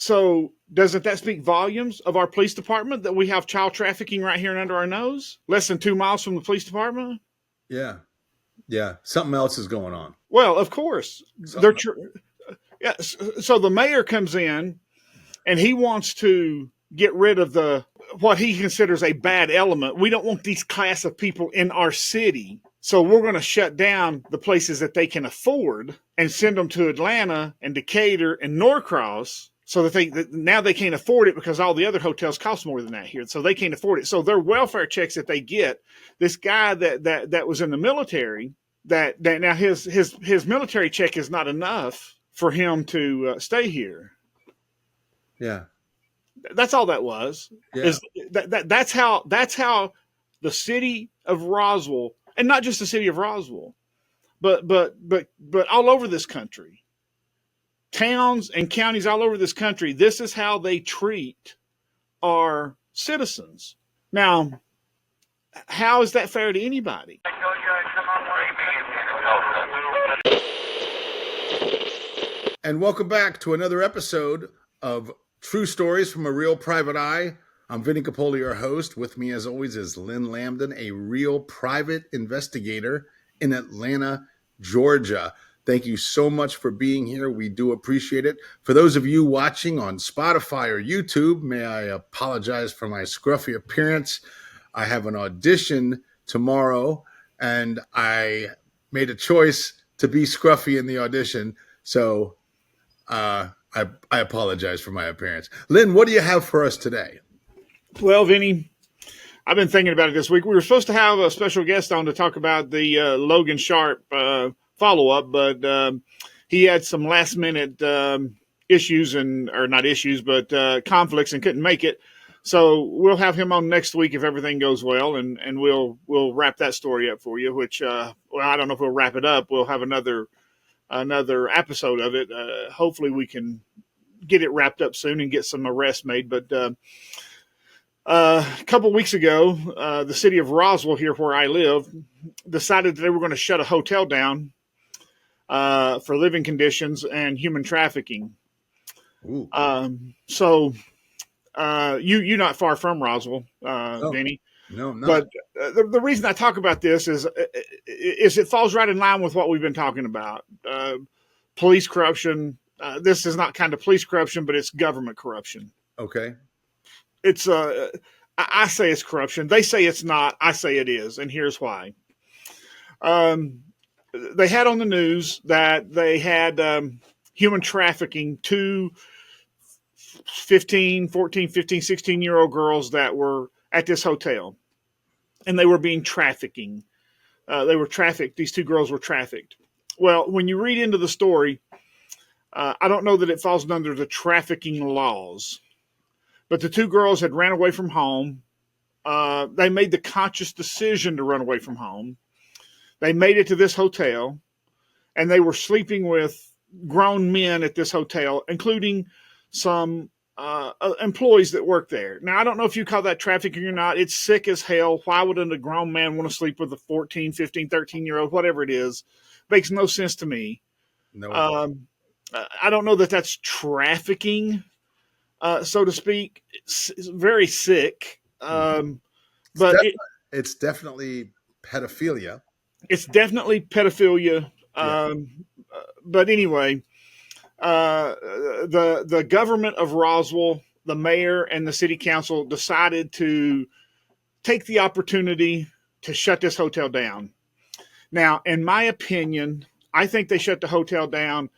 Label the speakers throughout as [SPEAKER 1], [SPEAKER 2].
[SPEAKER 1] So doesn't that speak volumes of our police department that we have child trafficking right here and under our nose, less than 2 miles from the police department?
[SPEAKER 2] Yeah. Yeah. Something else is going on.
[SPEAKER 1] Well, of course, they're
[SPEAKER 2] Something.
[SPEAKER 1] yeah. So the mayor comes in and he wants to get rid of what he considers a bad element. We don't want these class of people in our city. So we're going to shut down the places that they can afford and send them to Atlanta and Decatur and Norcross so that now they can't afford it because all the other hotels cost more than that here. So they can't afford it. So their welfare checks that they get, this guy that was in the military, that now his military check is not enough for him to stay here.
[SPEAKER 2] Yeah.
[SPEAKER 1] That's all that was.
[SPEAKER 2] Yeah.
[SPEAKER 1] Is that's how the city of Roswell, and not just the city of Roswell, but all over this country, towns and counties all over this country, this is how they treat our citizens. Now, how is that fair to anybody?
[SPEAKER 2] And welcome back to another episode of True Stories from a Real Private Eye. I'm Vinnie Coppola, your host. With me, as always, is Lynn Lambdin, a real private investigator in Atlanta, Georgia. Thank you so much for being here. We do appreciate it. For those of you watching on Spotify or YouTube, may I apologize for my scruffy appearance. I have an audition tomorrow, and I made a choice to be scruffy in the audition. So I apologize for my appearance. Lynn, what do you have for us today?
[SPEAKER 1] Well, Vinny, I've been thinking about it this week. We were supposed to have a special guest on to talk about the Logan Sharp follow-up, but he had some last-minute issues, or not issues, but conflicts, and couldn't make it. So we'll have him on next week if everything goes well, and we'll wrap that story up for you, which, well, I don't know if we'll wrap it up. We'll have another episode of it. Hopefully we can get it wrapped up soon and get some arrests made. But a couple of weeks ago, the city of Roswell, here where I live, decided that they were going to shut a hotel down for living conditions and human trafficking. So you're not far from Roswell, Vinny.
[SPEAKER 2] No, I'm not.
[SPEAKER 1] But the reason I talk about this is it falls right in line with what we've been talking about. Police corruption. This is not kind of police corruption, but it's government corruption.
[SPEAKER 2] Okay.
[SPEAKER 1] It's I say it's corruption. They say it's not. I say it is, and here's why. They had on the news that they had human trafficking to 14, 15, 16-year-old girls that were at this hotel, and they were being trafficking. They were trafficked. These two girls were trafficked. Well, when you read into the story, I don't know that it falls under the trafficking laws, but the two girls had ran away from home. They made the conscious decision to run away from home. They made it to this hotel, and they were sleeping with grown men at this hotel, including some employees that work there. Now, I don't know if you call that trafficking or not. It's sick as hell. Why would a grown man want to sleep with a 14, 15, 13-year-old, whatever it is? Makes no sense to me.
[SPEAKER 2] No.
[SPEAKER 1] I don't know that that's trafficking, so to speak. It's very sick. But
[SPEAKER 2] it's definitely pedophilia.
[SPEAKER 1] It's definitely pedophilia. But anyway, the government of Roswell, the mayor and the city council decided to take the opportunity to shut this hotel down. Now, in my opinion, I think they shut the hotel down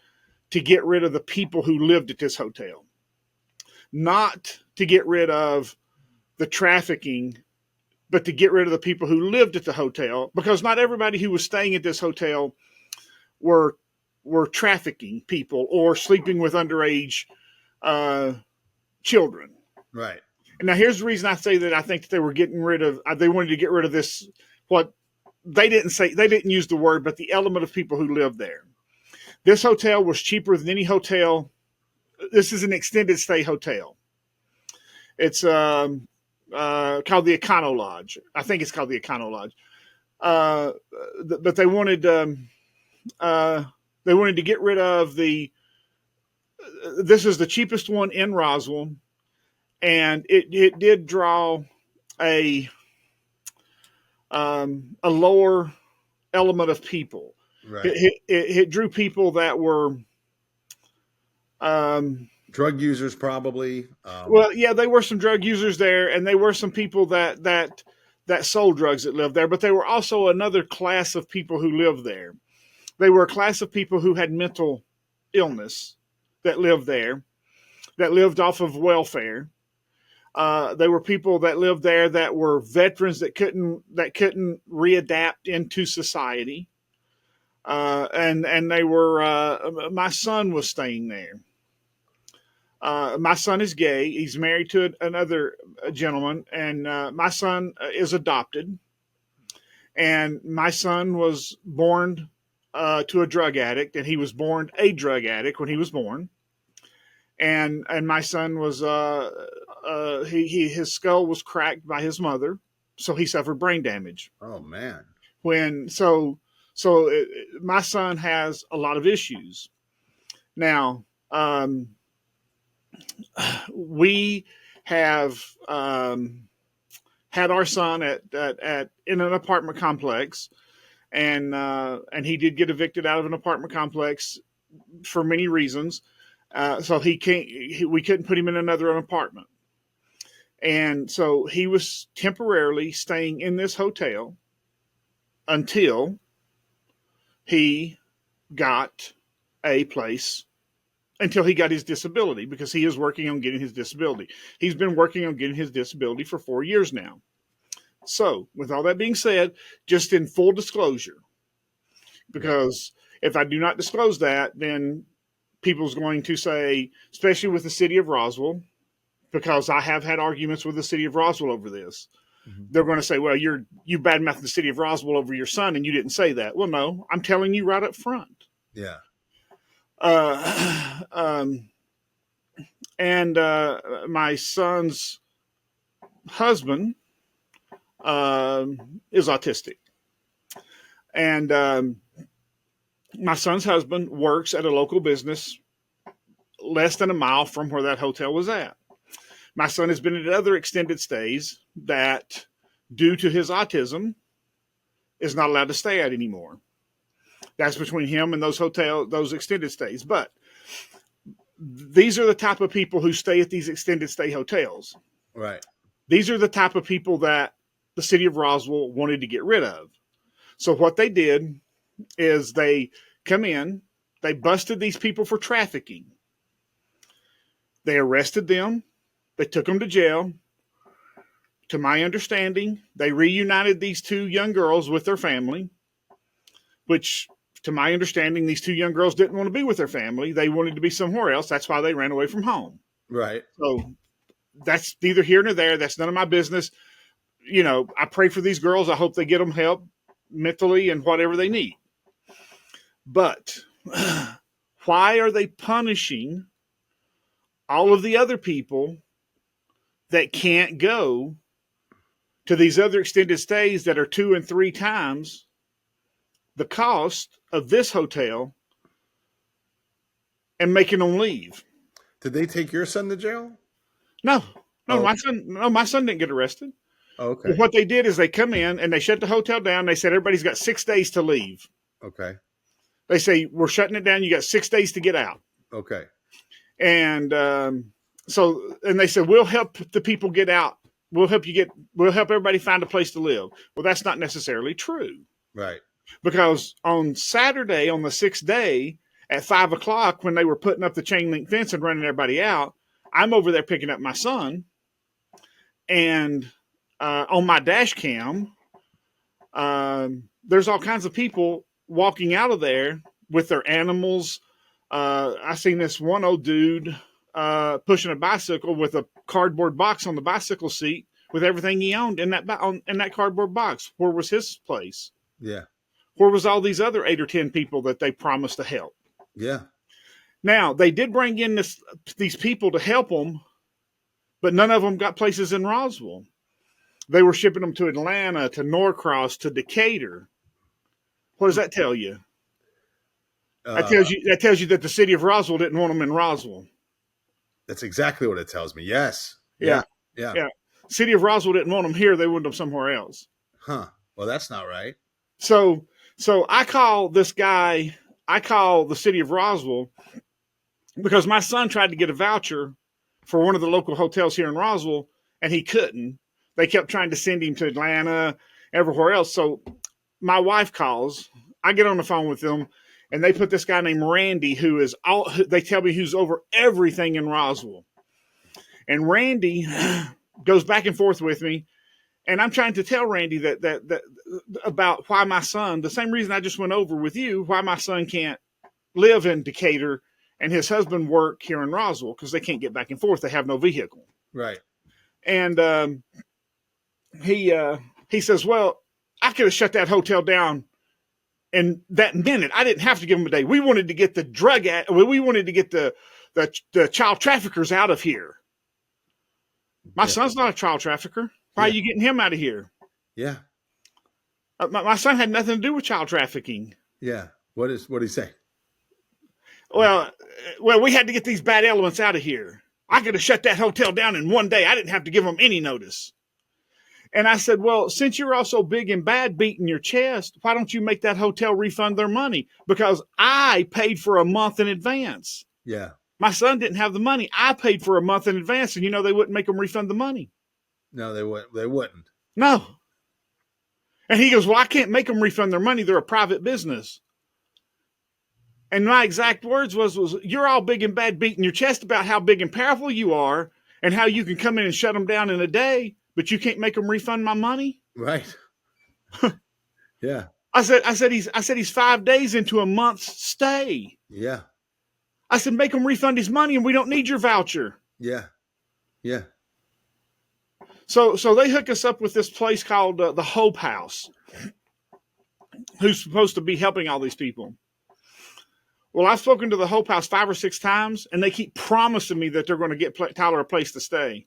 [SPEAKER 1] to get rid of the people who lived at this hotel, not to get rid of the trafficking, but to get rid of the people who lived at the hotel, because not everybody who was staying at this hotel were trafficking people or sleeping with underage children.
[SPEAKER 2] Right.
[SPEAKER 1] And now here's the reason I say that I think that they wanted to get rid of this, what they didn't say, they didn't use the word, but the element of people who lived there. This hotel was cheaper than any hotel. This is an extended stay hotel. It's called the Econo Lodge. I think it's called the Econo Lodge. But they wanted to get rid of the this is the cheapest one in Roswell, and it did draw a lower element of people.
[SPEAKER 2] Right.
[SPEAKER 1] It drew people that were
[SPEAKER 2] drug users, probably.
[SPEAKER 1] Well, yeah, they were some drug users there, and they were some people that sold drugs that lived there. But they were also another class of people who lived there. They were a class of people who had mental illness that lived there, that lived off of welfare. They were people that lived there that were veterans that couldn't readapt into society. And they were. My son was staying there. My son is gay. He's married to another gentleman, and my son is adopted. And my son was born to a drug addict, and he was born a drug addict when he was born. And my son was his skull was cracked by his mother, so he suffered brain damage.
[SPEAKER 2] Oh man!
[SPEAKER 1] My son has a lot of issues now. We have had our son at in an apartment complex, and he did get evicted out of an apartment complex for many reasons. So we couldn't put him in another apartment, and so he was temporarily staying in this hotel until he got a place. Until he got his disability, because he is working on getting his disability. He's been working on getting his disability for 4 years now. So, with all that being said, just in full disclosure, because if I do not disclose that, then people's going to say, especially with the city of Roswell, because I have had arguments with the city of Roswell over this. Mm-hmm. They're going to say, well, you badmouth the city of Roswell over your son, and you didn't say that. Well, no, I'm telling you right up front.
[SPEAKER 2] Yeah.
[SPEAKER 1] My son's husband is autistic, and my son's husband works at a local business less than a mile from where that hotel was at. My son has been at other extended stays that, due to his autism, is not allowed to stay at anymore. That's between him and those extended stays. But these are the type of people who stay at these extended stay hotels.
[SPEAKER 2] Right.
[SPEAKER 1] These are the type of people that the city of Roswell wanted to get rid of. So what they did is they come in, they busted these people for trafficking. They arrested them. They took them to jail. To my understanding, they reunited these two young girls with their family, which, to my understanding, these two young girls didn't want to be with their family. They wanted to be somewhere else. That's why they ran away from home.
[SPEAKER 2] Right.
[SPEAKER 1] So that's neither here nor there. That's none of my business. I pray for these girls. I hope they get them help mentally and whatever they need. But why are they punishing all of the other people that can't go to these other extended stays that are 2 and 3 times the cost of this hotel and making them leave?
[SPEAKER 2] Did they take your son to jail?
[SPEAKER 1] No, my son didn't get arrested.
[SPEAKER 2] Oh, okay.
[SPEAKER 1] What they did is they come in and they shut the hotel down. They said, everybody's got 6 days to leave.
[SPEAKER 2] Okay.
[SPEAKER 1] They say, we're shutting it down. You got 6 days to get out.
[SPEAKER 2] Okay.
[SPEAKER 1] And and they said, we'll help the people get out. We'll help everybody find a place to live. Well, that's not necessarily true.
[SPEAKER 2] Right.
[SPEAKER 1] Because on Saturday, on the 6th day at 5:00, when they were putting up the chain link fence and running everybody out, I'm over there picking up my son. And on my dash cam, there's all kinds of people walking out of there with their animals. I seen this one old dude pushing a bicycle with a cardboard box on the bicycle seat with everything he owned in that cardboard box. Where was his place?
[SPEAKER 2] Yeah.
[SPEAKER 1] Where was all these other 8 or 10 people that they promised to help?
[SPEAKER 2] Yeah.
[SPEAKER 1] Now, they did bring in these people to help them, but none of them got places in Roswell. They were shipping them to Atlanta, to Norcross, to Decatur. What does that tell you? That tells you that the city of Roswell didn't want them in Roswell.
[SPEAKER 2] That's exactly what it tells me. Yes.
[SPEAKER 1] Yeah.
[SPEAKER 2] Yeah.
[SPEAKER 1] Yeah. City of Roswell didn't want them here. They wanted them somewhere else.
[SPEAKER 2] Huh. Well, that's not right.
[SPEAKER 1] So I call this guy, I call the city of Roswell because my son tried to get a voucher for one of the local hotels here in Roswell and he couldn't. They kept trying to send him to Atlanta, everywhere else. So my wife calls, I get on the phone with them and they put this guy named Randy who is all, they tell me who's over everything in Roswell. And Randy goes back and forth with me. And I'm trying to tell Randy that about why my son, the same reason I just went over with you, why my son can't live in Decatur and his husband work here in Roswell because they can't get back and forth. They have no vehicle.
[SPEAKER 2] Right.
[SPEAKER 1] And he says, well, I could have shut that hotel down in that minute. I didn't have to give him a day. We wanted to get the we wanted to get the child traffickers out of here. My son's not a child trafficker. Why are you getting him out of here?
[SPEAKER 2] Yeah.
[SPEAKER 1] My son had nothing to do with child trafficking.
[SPEAKER 2] Yeah. What did he say?
[SPEAKER 1] Well, we had to get these bad elements out of here. I could have shut that hotel down in one day. I didn't have to give them any notice. And I said, well, since you're all so big and bad beating your chest, why don't you make that hotel refund their money? Because I paid for a month in advance.
[SPEAKER 2] Yeah.
[SPEAKER 1] My son didn't have the money. I paid for a month in advance, and they wouldn't make them refund the money.
[SPEAKER 2] No, they wouldn't.
[SPEAKER 1] No. And he goes, well, I can't make them refund their money. They're a private business. And my exact words was you're all big and bad beating your chest about how big and powerful you are and how you can come in and shut them down in a day, but you can't make them refund my money.
[SPEAKER 2] Right. Yeah.
[SPEAKER 1] I said he's 5 days into a month's stay.
[SPEAKER 2] Yeah.
[SPEAKER 1] I said, make him refund his money and we don't need your voucher.
[SPEAKER 2] Yeah. Yeah.
[SPEAKER 1] So they hook us up with this place called the Hope House, who's supposed to be helping all these people. Well, I've spoken to the Hope House 5 or 6 times, and they keep promising me that they're going to get Tyler a place to stay.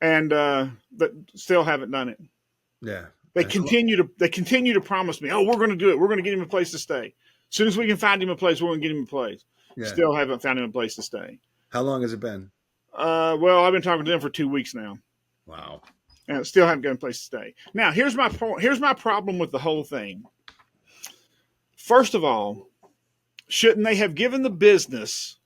[SPEAKER 1] And but still haven't done it.
[SPEAKER 2] Yeah.
[SPEAKER 1] They continue to promise me, oh, we're going to do it. We're going to get him a place to stay. As soon as we can find him a place, we're going to get him a place. Yeah. Still haven't found him a place to stay.
[SPEAKER 2] How long has it been?
[SPEAKER 1] Well, I've been talking to them for 2 weeks now.
[SPEAKER 2] Wow.
[SPEAKER 1] And still haven't got a place to stay. Now, here's my point. Here's my problem with the whole thing. First of all, shouldn't they have given the business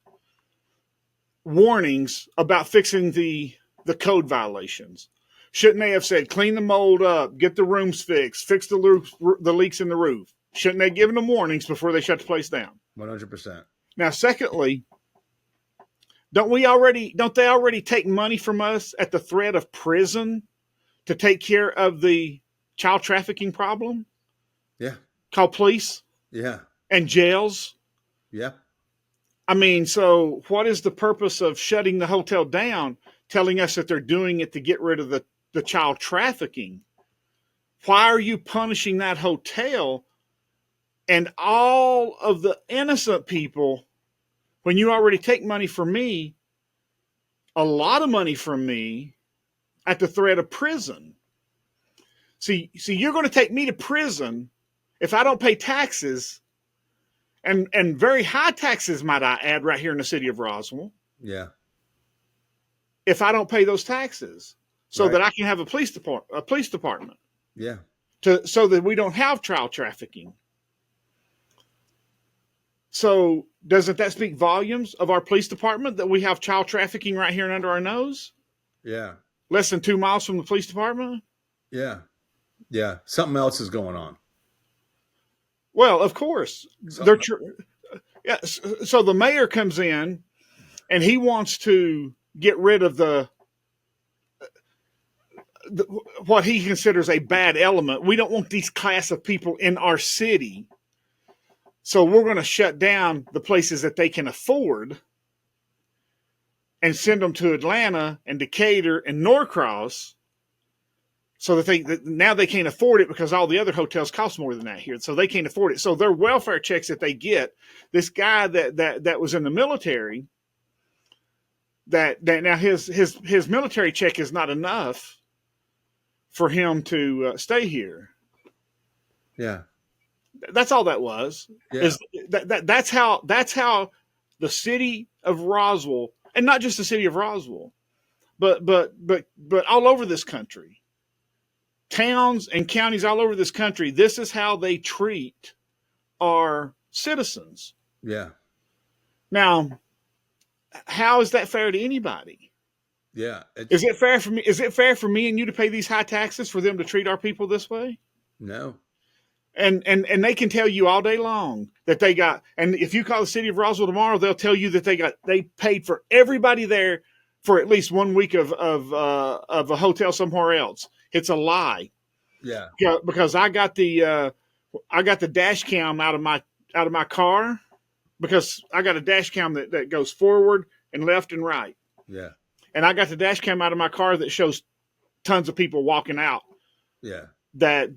[SPEAKER 1] warnings about fixing the code violations? Shouldn't they have said, clean the mold up, get the rooms fixed, fix the leaks in the roof? Shouldn't they have given them warnings before they shut the place down?
[SPEAKER 2] 100%.
[SPEAKER 1] Now, secondly, don't they already take money from us at the threat of prison to take care of the child trafficking problem?
[SPEAKER 2] Yeah.
[SPEAKER 1] Call police?
[SPEAKER 2] Yeah.
[SPEAKER 1] And jails?
[SPEAKER 2] Yeah.
[SPEAKER 1] I mean, so what is the purpose of shutting the hotel down, telling us that they're doing it to get rid of the child trafficking? Why are you punishing that hotel and all of the innocent people when you already take money from me, a lot of money from me, at the threat of prison? See, you're going to take me to prison if I don't pay taxes, and very high taxes, might I add, right here in the city of Roswell.
[SPEAKER 2] Yeah.
[SPEAKER 1] If I don't pay those taxes, so that I can have a police department.
[SPEAKER 2] Yeah.
[SPEAKER 1] So that we don't have child trafficking. So doesn't that speak volumes of our police department that we have child trafficking right here and under our nose?
[SPEAKER 2] Yeah.
[SPEAKER 1] Less than 2 miles from the police department?
[SPEAKER 2] Yeah. Yeah. Something else is going on.
[SPEAKER 1] Well, of course. Yeah. So the mayor comes in and he wants to get rid of what he considers a bad element. We don't want these class of people in our city. So we're going to shut down the places that they can afford and send them to Atlanta and Decatur and Norcross, so that now they can't afford it because all the other hotels cost more than that here. So they can't afford it. So their welfare checks that they get, this guy that was in the military, that now his military check is not enough for him to stay here.
[SPEAKER 2] Yeah.
[SPEAKER 1] That's all that was.
[SPEAKER 2] Yeah.
[SPEAKER 1] Is that's how the city of Roswell, and not just the city of Roswell, but all over this country, towns and counties all over this country, this is how they treat our citizens.
[SPEAKER 2] Yeah.
[SPEAKER 1] Now, how is that fair to anybody?
[SPEAKER 2] Yeah.
[SPEAKER 1] Is it fair for me? Is it fair for me and you to pay these high taxes for them to treat our people this way?
[SPEAKER 2] No.
[SPEAKER 1] And they can tell you all day long that they got. And if you call the city of Roswell tomorrow, they'll tell you that they paid for everybody there for at least 1 week of a hotel somewhere else. It's a lie.
[SPEAKER 2] Yeah.
[SPEAKER 1] Because I got the dash cam out of my car, because I got a dash cam that goes forward and left and right.
[SPEAKER 2] Yeah.
[SPEAKER 1] And I got the dash cam out of my car that shows tons of people walking out.
[SPEAKER 2] Yeah.
[SPEAKER 1] That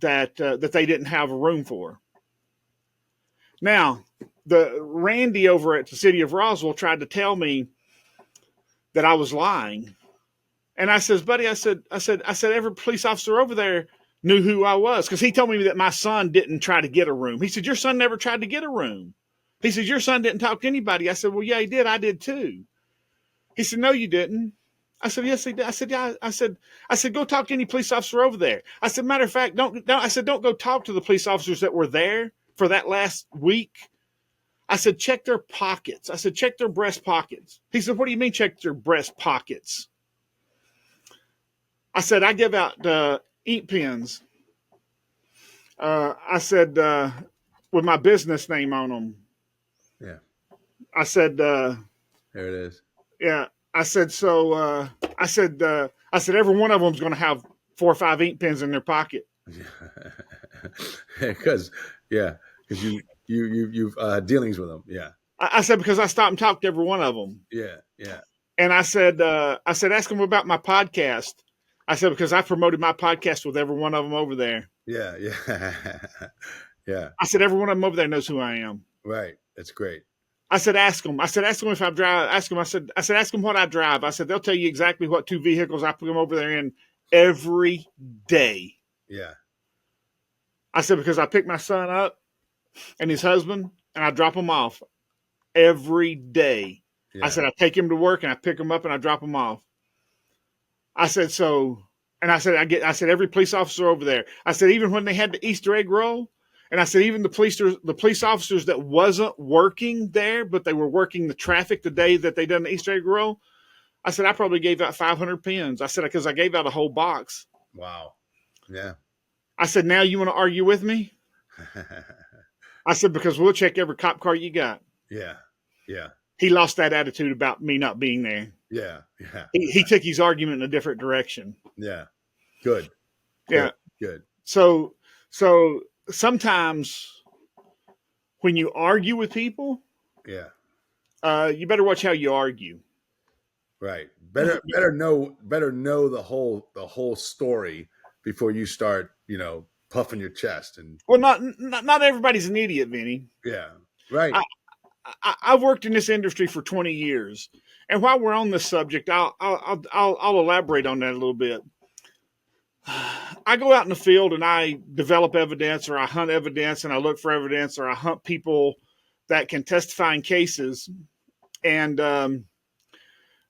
[SPEAKER 1] they didn't have a room for. Now, the Randy over at the city of Roswell tried to tell me that I was lying, and I says, buddy, I said every police officer over there knew who I was, because he told me that my son didn't try to get a room. He said, your son never tried to get a room. He said, your son didn't talk to anybody. I said, well, yeah, he did. I did too. He said, no, you didn't. I said, yes, he did. I said, yeah. I said, go talk to any police officer over there. I said, matter of fact, don't go talk to the police officers that were there for that last week. I said, check their pockets. I said, check their breast pockets. He said, what do you mean check their breast pockets? I said, I give out ink pens. I said, with my business name on them.
[SPEAKER 2] Yeah.
[SPEAKER 1] I said,
[SPEAKER 2] there it is.
[SPEAKER 1] Yeah. I said, so I said every one of them is going to have 4 or 5 ink pens in their pocket.
[SPEAKER 2] Because you've dealings with them. Yeah.
[SPEAKER 1] I said, because I stopped and talked to every one of them.
[SPEAKER 2] Yeah. Yeah.
[SPEAKER 1] And I said, ask them about my podcast. I said, because I promoted my podcast with every one of them over there.
[SPEAKER 2] Yeah. Yeah. Yeah.
[SPEAKER 1] I said, every one of them over there knows who I am.
[SPEAKER 2] Right. That's great.
[SPEAKER 1] I said, ask them. I said, ask them if I drive. Ask them. I said, ask them what I drive. I said, they'll tell you exactly what 2 vehicles I put them over there in every day.
[SPEAKER 2] Yeah.
[SPEAKER 1] I said, because I pick my son up and his husband and I drop them off every day. Yeah. I said, I take him to work and I pick him up and I drop him off. I said, so, and I said, every police officer over there. I said, even when they had the Easter egg roll, and I said, even the police officers that wasn't working there, but they were working the traffic the day that they done the Easter egg roll, I said, I probably gave out 500 pens. I said, because I gave out a whole box.
[SPEAKER 2] Wow. Yeah.
[SPEAKER 1] I said, now you want to argue with me? I said, because we'll check every cop car you got.
[SPEAKER 2] Yeah. Yeah.
[SPEAKER 1] He lost that attitude about me not being there.
[SPEAKER 2] Yeah. Yeah.
[SPEAKER 1] He took his argument in a different direction.
[SPEAKER 2] Yeah. Good.
[SPEAKER 1] Yeah.
[SPEAKER 2] Good.
[SPEAKER 1] So sometimes when you argue with people, you better watch how you argue.
[SPEAKER 2] Right. Better know the whole story before you start, puffing your chest. And
[SPEAKER 1] well, not everybody's an idiot, Vinnie.
[SPEAKER 2] Yeah. Right.
[SPEAKER 1] I've worked in this industry for 20 years, and while we're on this subject, I'll elaborate on that a little bit. I go out in the field and I develop evidence, or I hunt evidence, and I look for evidence, or I hunt people that can testify in cases. And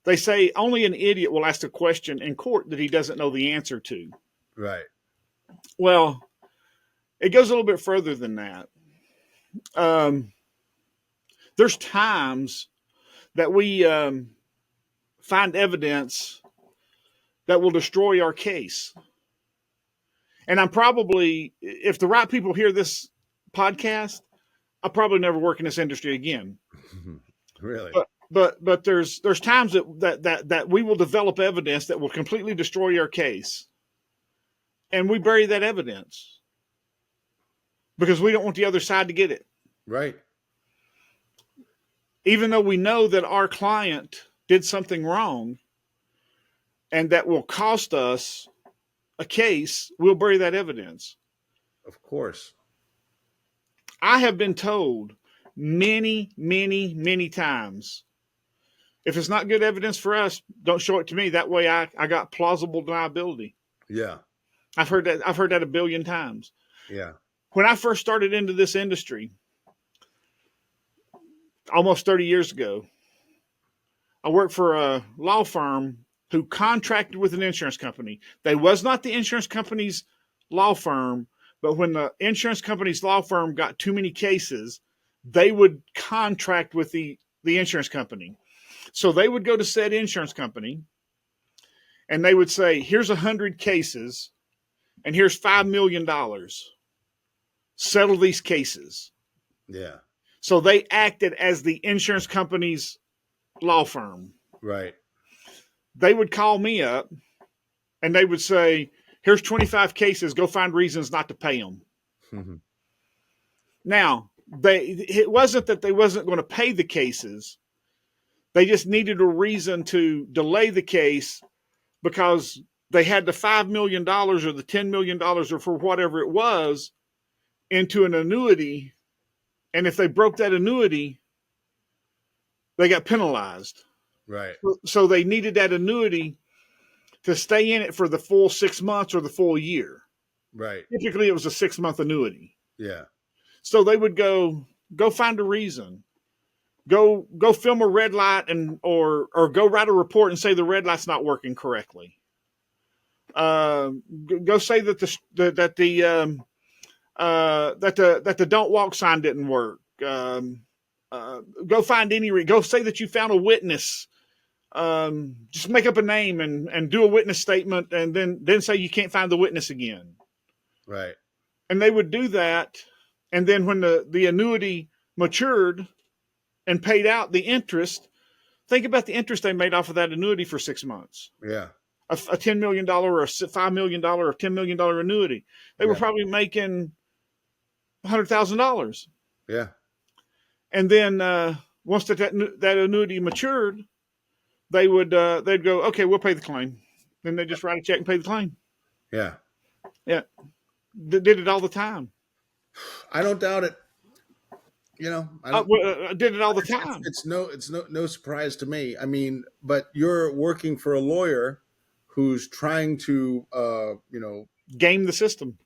[SPEAKER 1] they say only an idiot will ask a question in court that he doesn't know the answer to.
[SPEAKER 2] Right.
[SPEAKER 1] Well, it goes a little bit further than that. There's times that we find evidence that will destroy our case. And I'm probably, if the right people hear this podcast, I'll probably never work in this industry again.
[SPEAKER 2] Really?
[SPEAKER 1] But there's times that we will develop evidence that will completely destroy our case. And we bury that evidence because we don't want the other side to get it.
[SPEAKER 2] Right.
[SPEAKER 1] Even though we know that our client did something wrong and that will cost us a case, we'll bury that evidence.
[SPEAKER 2] Of course.
[SPEAKER 1] I have been told many, many, many times, if it's not good evidence for us, don't show it to me. That way I got plausible deniability.
[SPEAKER 2] Yeah.
[SPEAKER 1] I've heard that 1 billion times.
[SPEAKER 2] Yeah.
[SPEAKER 1] when I first started into this industry, almost 30 years ago, I worked for a law firm who contracted with an insurance company. They was not the insurance company's law firm, but when the insurance company's law firm got too many cases, they would contract with the insurance company. So they would go to said insurance company and they would say, here's 100 cases and here's $5 million. Settle these cases.
[SPEAKER 2] Yeah.
[SPEAKER 1] So they acted as the insurance company's law firm.
[SPEAKER 2] Right.
[SPEAKER 1] They would call me up and they would say, here's 25 cases. Go find reasons not to pay them.
[SPEAKER 2] Mm-hmm.
[SPEAKER 1] Now, it wasn't that they wasn't going to pay the cases. They just needed a reason to delay the case because they had the $5 million or the $10 million or for whatever it was into an annuity. And if they broke that annuity, they got penalized.
[SPEAKER 2] Right.
[SPEAKER 1] So they needed that annuity to stay in it for the full 6 months or the full year.
[SPEAKER 2] Right.
[SPEAKER 1] Typically, it was a 6-month annuity.
[SPEAKER 2] Yeah.
[SPEAKER 1] So they would go find a reason. Go film a red light or go write a report and say the red light's not working correctly. Go say that the don't walk sign didn't work. Go find go say that you found a witness. Just make up a name and do a witness statement and then say you can't find the witness again.
[SPEAKER 2] Right.
[SPEAKER 1] And they would do that. And then when the annuity matured and paid out the interest, think about the interest they made off of that annuity for 6 months.
[SPEAKER 2] Yeah.
[SPEAKER 1] A $10 million or a $5 million or $10 million annuity. They were probably making $100,000.
[SPEAKER 2] Yeah.
[SPEAKER 1] And then once that annuity matured, they'd go, okay, we'll pay the claim. Then they just write a check and pay the claim.
[SPEAKER 2] Yeah.
[SPEAKER 1] Yeah. Did it all the time.
[SPEAKER 2] I don't doubt it.
[SPEAKER 1] I did it all the time.
[SPEAKER 2] It's no surprise to me. I mean, but you're working for a lawyer who's trying to,
[SPEAKER 1] game the system.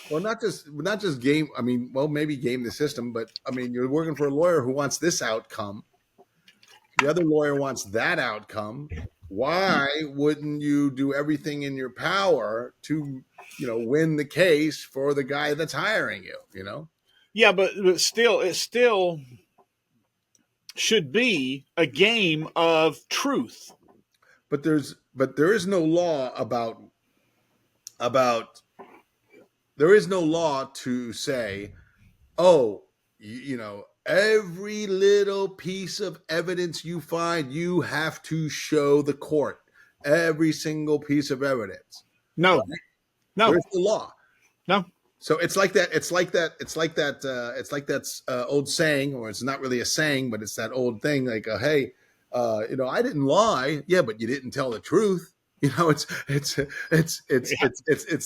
[SPEAKER 2] Well, not just game. I mean, well, maybe game the system, but I mean, you're working for a lawyer who wants this outcome. The other lawyer wants that outcome. Why wouldn't you do everything in your power to, win the case for the guy that's hiring you?
[SPEAKER 1] Yeah, but it still should be a game of truth.
[SPEAKER 2] But there is no law there is no law to say, oh, every little piece of evidence you find, you have to show the court every single piece of evidence.
[SPEAKER 1] No,
[SPEAKER 2] right?
[SPEAKER 1] No,
[SPEAKER 2] Where's the law?
[SPEAKER 1] No.
[SPEAKER 2] So it's like that old saying, or it's not really a saying, but it's that old thing like, hey, I didn't lie. Yeah, but you didn't tell the truth. It's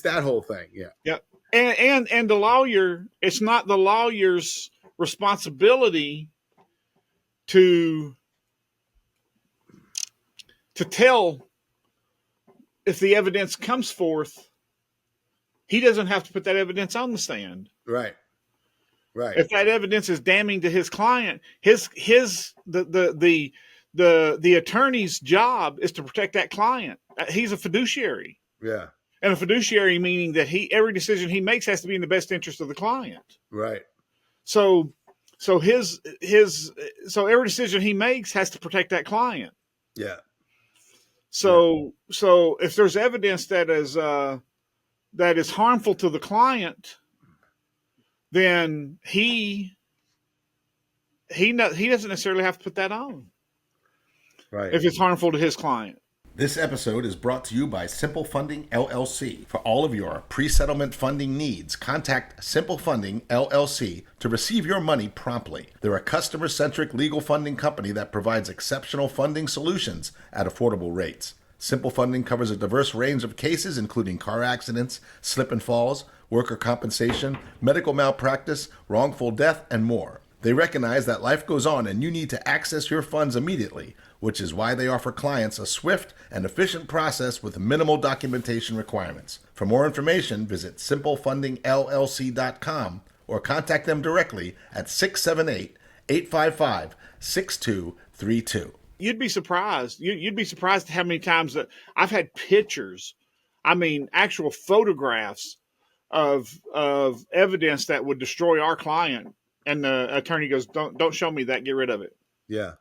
[SPEAKER 2] that whole thing. Yeah.
[SPEAKER 1] Yeah. And the lawyer, it's not the lawyer's responsibility to tell if the evidence comes forth. He doesn't have to put that evidence on the stand.
[SPEAKER 2] Right.
[SPEAKER 1] If that evidence is damning to his client, the attorney's job is to protect that client. He's a fiduciary.
[SPEAKER 2] Yeah.
[SPEAKER 1] And a fiduciary meaning that every decision he makes has to be in the best interest of the client.
[SPEAKER 2] Right.
[SPEAKER 1] So every decision he makes has to protect that client.
[SPEAKER 2] Yeah.
[SPEAKER 1] So if there's evidence that is harmful to the client, then he doesn't necessarily have to put that on.
[SPEAKER 2] Right.
[SPEAKER 1] If it's harmful to his client.
[SPEAKER 3] This episode is brought to you by Simple Funding, LLC. For all of your pre-settlement funding needs, contact Simple Funding, LLC to receive your money promptly. They're a customer-centric legal funding company that provides exceptional funding solutions at affordable rates. Simple Funding covers a diverse range of cases, including car accidents, slip and falls, worker compensation, medical malpractice, wrongful death, and more. They recognize that life goes on and you need to access your funds immediately. which is why they offer clients a swift and efficient process with minimal documentation requirements. For more information, visit simplefundingllc.com or contact them directly at 678-855-6232.
[SPEAKER 1] You'd be surprised. You'd be surprised how many times that I've had pictures, I mean, actual photographs of evidence that would destroy our client, and the attorney goes, "Don't show me that. Get rid of it.
[SPEAKER 2] Yeah.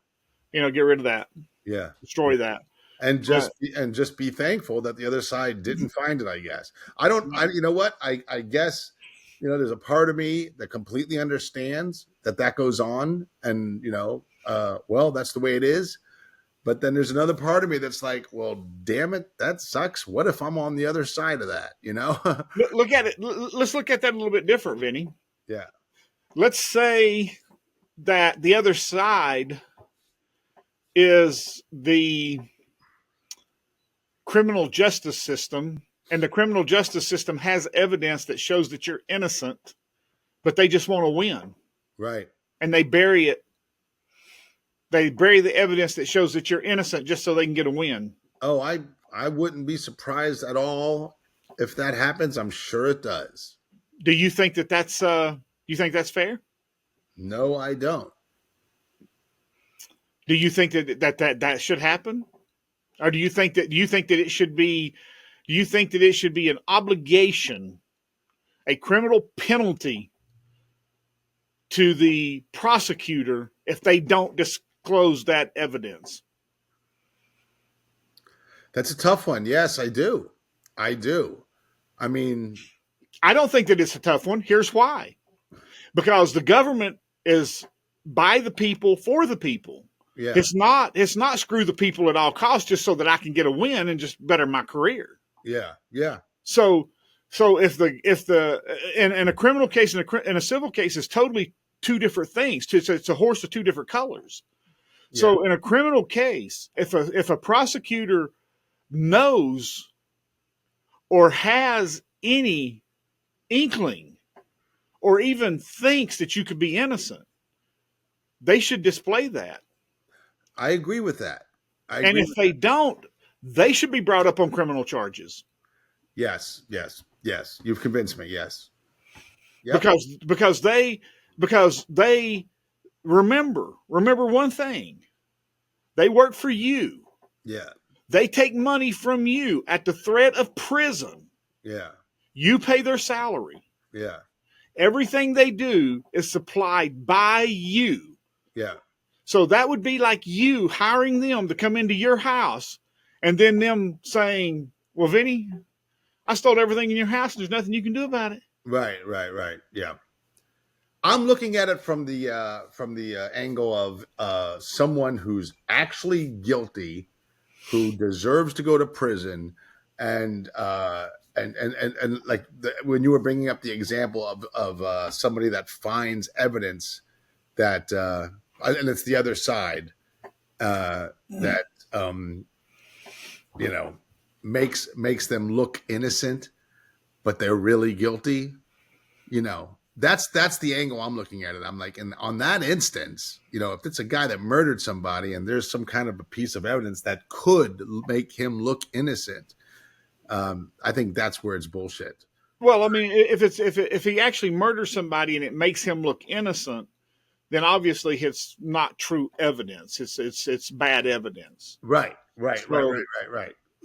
[SPEAKER 1] Get rid of that.
[SPEAKER 2] Yeah.
[SPEAKER 1] Destroy that."
[SPEAKER 2] And just be thankful that the other side didn't find it, I guess. You know what? I guess, there's a part of me that completely understands that goes on, and, well, that's the way it is. But then there's another part of me that's like, well, damn it, that sucks. What if I'm on the other side of that,
[SPEAKER 1] Look at it. Let's look at that a little bit different, Vinny.
[SPEAKER 2] Yeah.
[SPEAKER 1] Let's say that the other side is the criminal justice system, and the criminal justice system has evidence that shows that you're innocent, but they just want to win.
[SPEAKER 2] Right.
[SPEAKER 1] And they bury it. They bury the evidence that shows that you're innocent just so they can get a win.
[SPEAKER 2] Oh, I wouldn't be surprised at all if that happens. I'm sure it does.
[SPEAKER 1] Do you think that's fair?
[SPEAKER 2] No, I don't.
[SPEAKER 1] Do you think that should happen? Or do you think that it should be an obligation, a criminal penalty to the prosecutor if they don't disclose that evidence?
[SPEAKER 2] That's a tough one. Yes, I do. I mean,
[SPEAKER 1] I don't think that it's a tough one. Here's why. Because the government is by the people, for the people.
[SPEAKER 2] Yeah.
[SPEAKER 1] It's not screw the people at all costs just so that I can get a win and just better my career.
[SPEAKER 2] Yeah. Yeah.
[SPEAKER 1] So if in a criminal case and in a civil case is totally two different things. It's a horse of two different colors. Yeah. So in a criminal case, if a prosecutor knows or has any inkling or even thinks that you could be innocent, they should display that.
[SPEAKER 2] I agree with that.
[SPEAKER 1] And if they don't, they should be brought up on criminal charges.
[SPEAKER 2] Yes. You've convinced me. Yes. Yep.
[SPEAKER 1] Because they remember one thing. They work for you.
[SPEAKER 2] Yeah.
[SPEAKER 1] They take money from you at the threat of prison.
[SPEAKER 2] Yeah.
[SPEAKER 1] You pay their salary.
[SPEAKER 2] Yeah.
[SPEAKER 1] Everything they do is supplied by you.
[SPEAKER 2] Yeah.
[SPEAKER 1] So that would be like you hiring them to come into your house and then them saying, well, Vinnie, I stole everything in your house and there's nothing you can do about it.
[SPEAKER 2] Right. Yeah. I'm looking at it from the angle of someone who's actually guilty, who deserves to go to prison, and like when you were bringing up the example of somebody that finds evidence that and it's the other side that makes them look innocent, but they're really guilty. That's the angle I'm looking at it. I'm like, and on that instance, if it's a guy that murdered somebody and there's some kind of a piece of evidence that could make him look innocent, I think that's where it's bullshit.
[SPEAKER 1] Well, I mean, if he actually murders somebody and it makes him look innocent, then obviously it's not true evidence. It's bad evidence.
[SPEAKER 2] Right.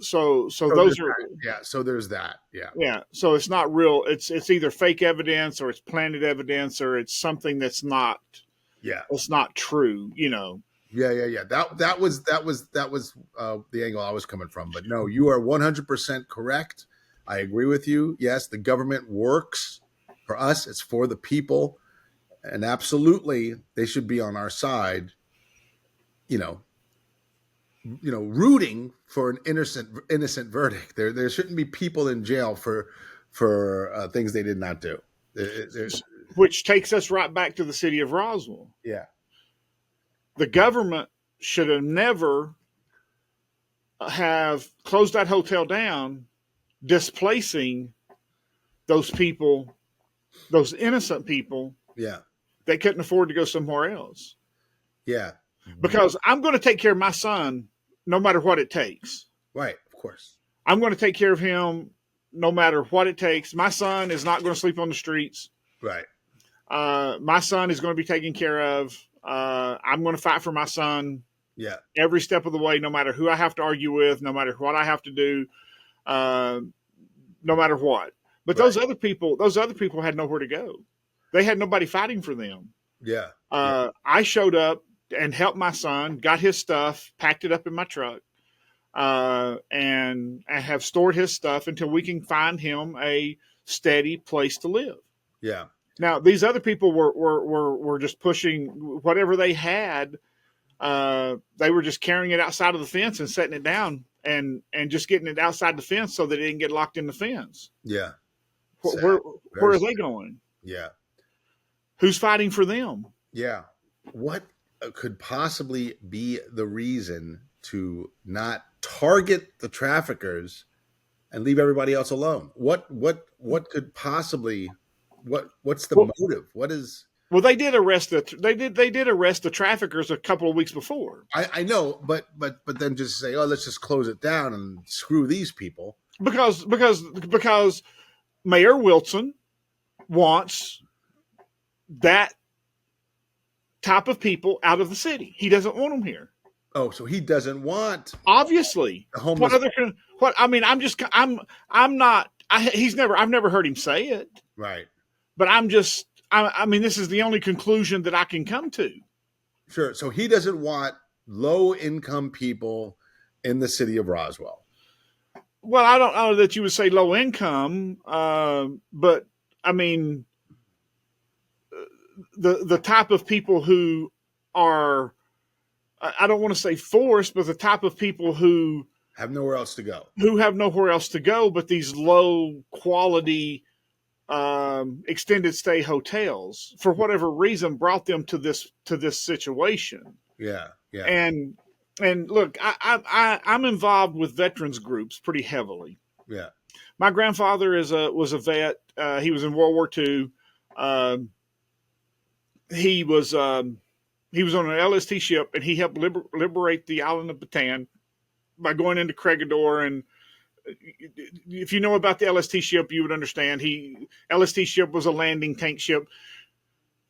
[SPEAKER 2] So
[SPEAKER 1] those are
[SPEAKER 2] So there's that.
[SPEAKER 1] Yeah. So it's not real. It's either fake evidence or it's planted evidence or it's something that's not.
[SPEAKER 2] Yeah.
[SPEAKER 1] It's not true.
[SPEAKER 2] Yeah. That was the angle I was coming from. But no, you are 100% correct. I agree with you. Yes, the government works for us. It's for the people. And absolutely, they should be on our side, rooting for an innocent verdict. There shouldn't be people in jail for things they did not do.
[SPEAKER 1] Which takes us right back to the city of Roswell.
[SPEAKER 2] Yeah.
[SPEAKER 1] The government should have never have closed that hotel down, displacing those people, those innocent people.
[SPEAKER 2] Yeah.
[SPEAKER 1] They couldn't afford to go somewhere else.
[SPEAKER 2] Yeah.
[SPEAKER 1] because I'm going to take care of my son no matter what it takes.
[SPEAKER 2] Right. Of course.
[SPEAKER 1] I'm going to take care of him no matter what it takes. My son is not going to sleep on the streets.
[SPEAKER 2] Right.
[SPEAKER 1] My son is going to be taken care of. I'm going to fight for my son.
[SPEAKER 2] Yeah.
[SPEAKER 1] Every step of the way, no matter who I have to argue with, no matter what I have to do, no matter what. But those other people had nowhere to go. They had nobody fighting for them.
[SPEAKER 2] Yeah.
[SPEAKER 1] I showed up and helped my son, got his stuff, packed it up in my truck, and I have stored his stuff until we can find him a steady place to live.
[SPEAKER 2] Yeah.
[SPEAKER 1] Now, these other people were just pushing whatever they had. They were just carrying it outside of the fence and setting it down and just getting it outside the fence so that it didn't get locked in the fence.
[SPEAKER 2] Yeah.
[SPEAKER 1] Where are they going?
[SPEAKER 2] Yeah.
[SPEAKER 1] Who's fighting for them?
[SPEAKER 2] Yeah. What could possibly be the reason to not target the traffickers and leave everybody else alone? What could possibly what's the motive? What is?
[SPEAKER 1] Well, they did arrest the traffickers a couple of weeks before.
[SPEAKER 2] I know, but then just say, oh, let's just close it down and screw these people.
[SPEAKER 1] Because Mayor Wilson wants that type of people out of the city. He doesn't want them here.
[SPEAKER 2] Oh, so he doesn't want
[SPEAKER 1] obviously
[SPEAKER 2] the homeless.
[SPEAKER 1] I've never heard him say it.
[SPEAKER 2] Right.
[SPEAKER 1] But this is the only conclusion that I can come to.
[SPEAKER 2] Sure. So he doesn't want low income people in the city of Roswell.
[SPEAKER 1] Well, I don't know that you would say low income, but I mean, the type of people who are, I don't want to say forced, but the type of people who
[SPEAKER 2] have nowhere else to go.
[SPEAKER 1] But these low quality extended stay hotels, for whatever reason, brought them to this situation.
[SPEAKER 2] Yeah, yeah.
[SPEAKER 1] And look, I'm involved with veterans groups pretty heavily.
[SPEAKER 2] Yeah.
[SPEAKER 1] My grandfather was a vet. He was in World War II. He was on an LST ship, and he helped liberate the island of Bataan by going into Corregidor. And if you know about the LST ship, you would understand. LST ship was a landing tank ship.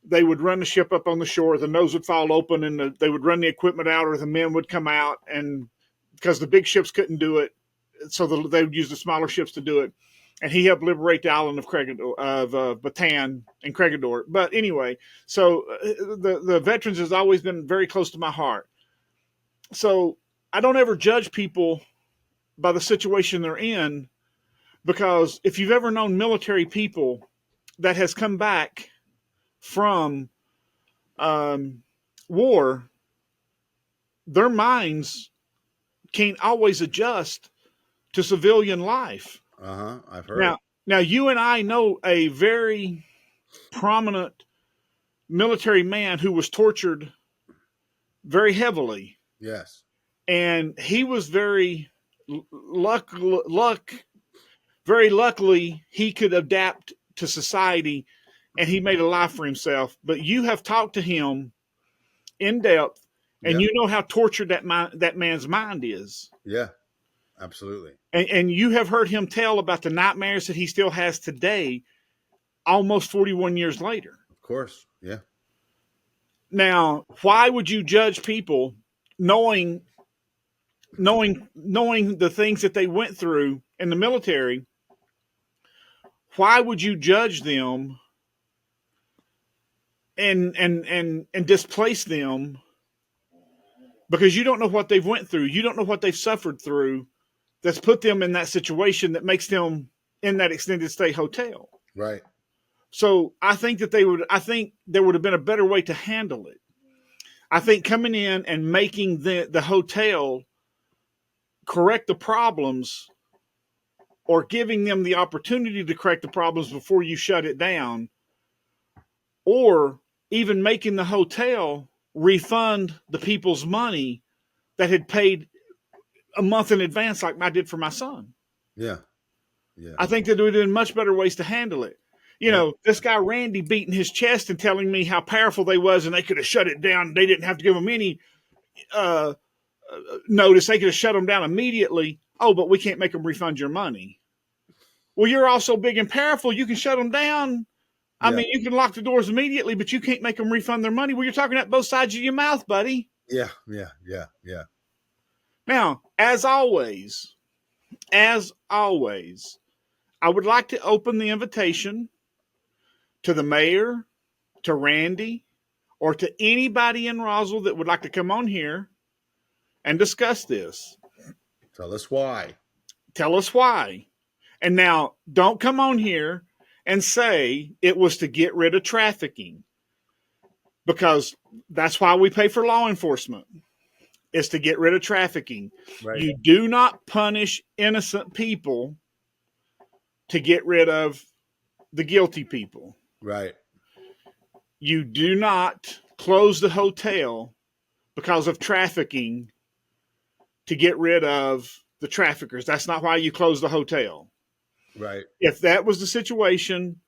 [SPEAKER 1] They would run the ship up on the shore. The nose would fall open, and they would run the equipment out, or the men would come out. And because the big ships couldn't do it, so they would use the smaller ships to do it. And he helped liberate the island of Bataan and Corregidor. But anyway, so the veterans has always been very close to my heart. So I don't ever judge people by the situation they're in, because if you've ever known military people that has come back from war, their minds can't always adjust to civilian life.
[SPEAKER 2] I've heard.
[SPEAKER 1] Now you and I know a very prominent military man who was tortured very heavily.
[SPEAKER 2] Yes.
[SPEAKER 1] And he was very luckily he could adapt to society, and he made a life for himself. But you have talked to him in depth, and you know how tortured that man's mind is.
[SPEAKER 2] Yeah, absolutely.
[SPEAKER 1] And you have heard him tell about the nightmares that he still has today, almost 41 years later.
[SPEAKER 2] Of course, yeah.
[SPEAKER 1] Now, why would you judge people knowing the things that they went through in the military? Why would you judge them and displace them? Because you don't know what they've went through. You don't know what they've suffered through that's put them in that situation that makes them in that extended stay hotel.
[SPEAKER 2] Right.
[SPEAKER 1] So I think there would have been a better way to handle it. I think coming in and making the hotel correct the problems, or giving them the opportunity to correct the problems before you shut it down, or even making the hotel refund the people's money that had paid a month in advance, like I did for my son.
[SPEAKER 2] Yeah. Yeah.
[SPEAKER 1] I think that there would have been much better ways to handle it. You know, this guy Randy beating his chest and telling me how powerful they was and they could have shut it down. They didn't have to give them any. uh, notice, they could have shut them down immediately. Oh, but we can't make them refund your money. Well, you're also big and powerful. You can shut them down. I mean, you can lock the doors immediately, but you can't make them refund their money. Well, you're talking at both sides of your mouth, buddy.
[SPEAKER 2] Yeah.
[SPEAKER 1] Now, as always, I would like to open the invitation to the mayor, to Randy, or to anybody in Roswell that would like to come on here and discuss this.
[SPEAKER 2] Tell us why.
[SPEAKER 1] Tell us why. And now, don't come on here and say it was to get rid of trafficking, because that's why we pay for law enforcement, is to get rid of trafficking.
[SPEAKER 2] Right.
[SPEAKER 1] You do not punish innocent people to get rid of the guilty people.
[SPEAKER 2] Right.
[SPEAKER 1] You do not close the hotel because of trafficking to get rid of the traffickers. That's not why you close the hotel.
[SPEAKER 2] Right.
[SPEAKER 1] If that was the situation,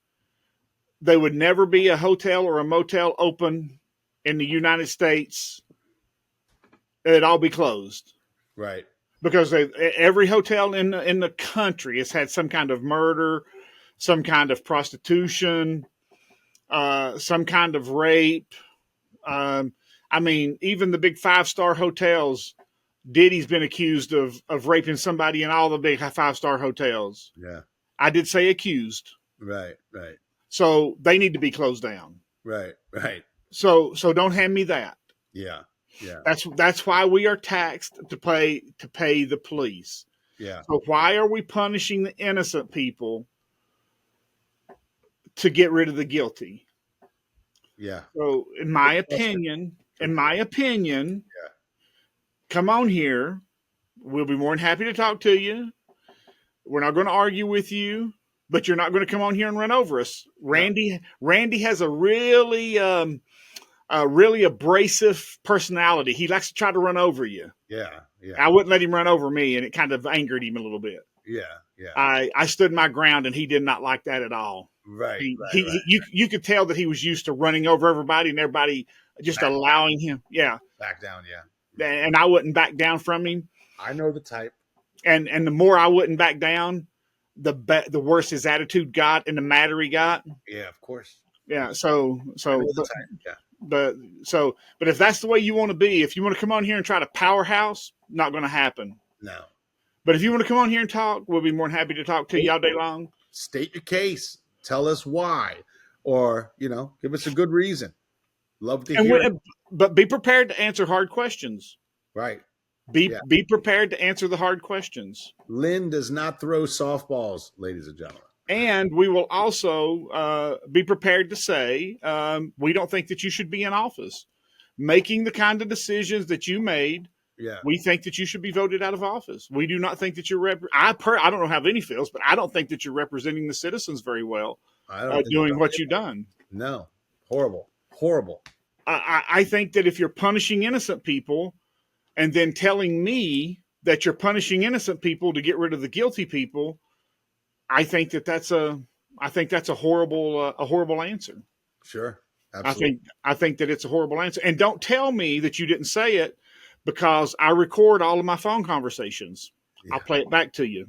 [SPEAKER 1] there would never be a hotel or a motel open in the United States. It'd all be closed.
[SPEAKER 2] Right.
[SPEAKER 1] Because every hotel in the country has had some kind of murder, some kind of prostitution, some kind of rape. I mean, even the big 5-star hotels, Diddy's been accused of raping somebody in all the big 5-star hotels.
[SPEAKER 2] Yeah.
[SPEAKER 1] I did say accused.
[SPEAKER 2] Right.
[SPEAKER 1] So they need to be closed down.
[SPEAKER 2] Right.
[SPEAKER 1] So don't hand me that.
[SPEAKER 2] Yeah.
[SPEAKER 1] That's why we are taxed to pay the police.
[SPEAKER 2] Yeah.
[SPEAKER 1] So why are we punishing the innocent people to get rid of the guilty?
[SPEAKER 2] Yeah.
[SPEAKER 1] So in my opinion, come on here. We'll be more than happy to talk to you. We're not going to argue with you, but you're not going to come on here and run over us. Randy has a really abrasive personality. He likes to try to run over you.
[SPEAKER 2] Yeah.
[SPEAKER 1] I wouldn't let him run over me, and it kind of angered him a little bit.
[SPEAKER 2] Yeah.
[SPEAKER 1] I stood my ground, and he did not like that at all.
[SPEAKER 2] Right.
[SPEAKER 1] You could tell that he was used to running over everybody, and everybody just allowing him. Yeah.
[SPEAKER 2] Back down. Yeah.
[SPEAKER 1] And I wouldn't back down from him.
[SPEAKER 2] I know the type.
[SPEAKER 1] And the more I wouldn't back down, the worse his attitude got and the madder he got.
[SPEAKER 2] Yeah, of course.
[SPEAKER 1] Yeah. So
[SPEAKER 2] Yeah.
[SPEAKER 1] but if that's the way you want to be, if you want to come on here and try to powerhouse, not going to happen.
[SPEAKER 2] No.
[SPEAKER 1] But if you want to come on here and talk, we'll be more than happy to talk to you all day long.
[SPEAKER 2] State your case. Tell us why, or give us a good reason. Love to hear it.
[SPEAKER 1] But be prepared to answer hard questions.
[SPEAKER 2] Right.
[SPEAKER 1] Be prepared to answer the hard questions.
[SPEAKER 2] Lynn does not throw softballs, ladies and gentlemen.
[SPEAKER 1] And we will also be prepared to say we don't think that you should be in office. Making the kind of decisions that you made, we think that you should be voted out of office. We do not think that you're I don't know how Vinnie feels, but I don't think that you're representing the citizens very well doing what you've done.
[SPEAKER 2] No. Horrible.
[SPEAKER 1] I think that if you're punishing innocent people and then telling me that you're punishing innocent people to get rid of the guilty people, I think that's a horrible answer.
[SPEAKER 2] Sure. Absolutely.
[SPEAKER 1] I think that it's a horrible answer. And don't tell me that you didn't say it, because I record all of my phone conversations. Yeah. I'll play it back to you.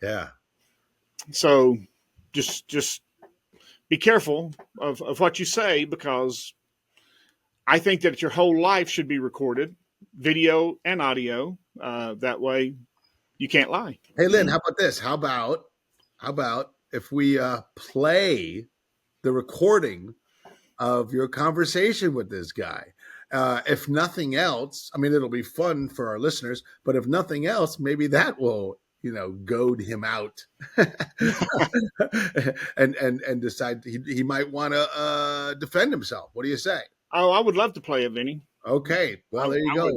[SPEAKER 2] Yeah.
[SPEAKER 1] So just be careful of what you say, because I think that your whole life should be recorded, video and audio. That way you can't lie.
[SPEAKER 2] Hey, Lynn, how about this? How about if we play the recording of your conversation with this guy? If nothing else, I mean, it'll be fun for our listeners, but if nothing else, maybe that will, goad him out and decide he might want to defend himself. What do you say?
[SPEAKER 1] Oh, I would love to play it, Vinnie.
[SPEAKER 2] Okay. Well, there you go.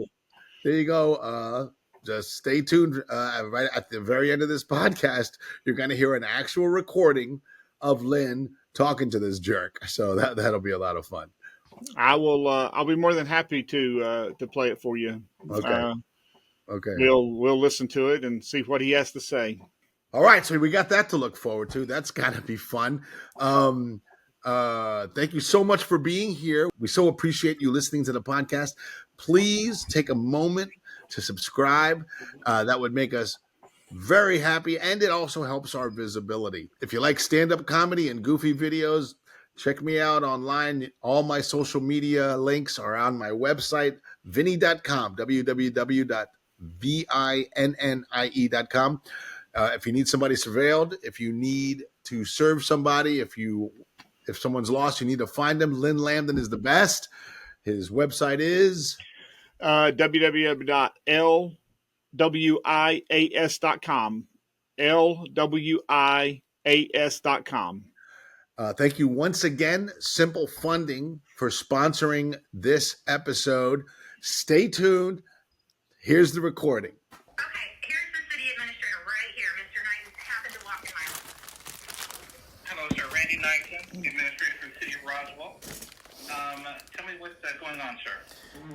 [SPEAKER 2] There you go. Just stay tuned. Right at the very end of this podcast, you're going to hear an actual recording of Lynn talking to this jerk. So that'll be a lot of fun.
[SPEAKER 1] I will. I'll be more than happy to play it for you.
[SPEAKER 2] Okay. Okay.
[SPEAKER 1] We'll listen to it and see what he has to say.
[SPEAKER 2] All right. So we got that to look forward to. That's got to be fun. Thank you so much for being here. We so appreciate you listening to the podcast. Please take a moment to subscribe. That would make us very happy, and it also helps our visibility. If you like stand-up comedy and goofy videos, check me out online. All my social media links are on my website, Vinnie.com, www.vinnie.com. If you need somebody surveilled, if you need to serve somebody, if someone's lost, you need to find them. Lynn Lambdin is the best. His website is
[SPEAKER 1] www.lwias.com. lwias.com.
[SPEAKER 2] Thank you once again, Simple Funding, for sponsoring this episode. Stay tuned. Here's the recording.
[SPEAKER 4] Okay, here's the city administrator right here. Mr. Knighton happened to walk in my office.
[SPEAKER 5] Hello, sir. Randy Knighton, the administrator for the city of Roswell. Tell me what's going on, sir.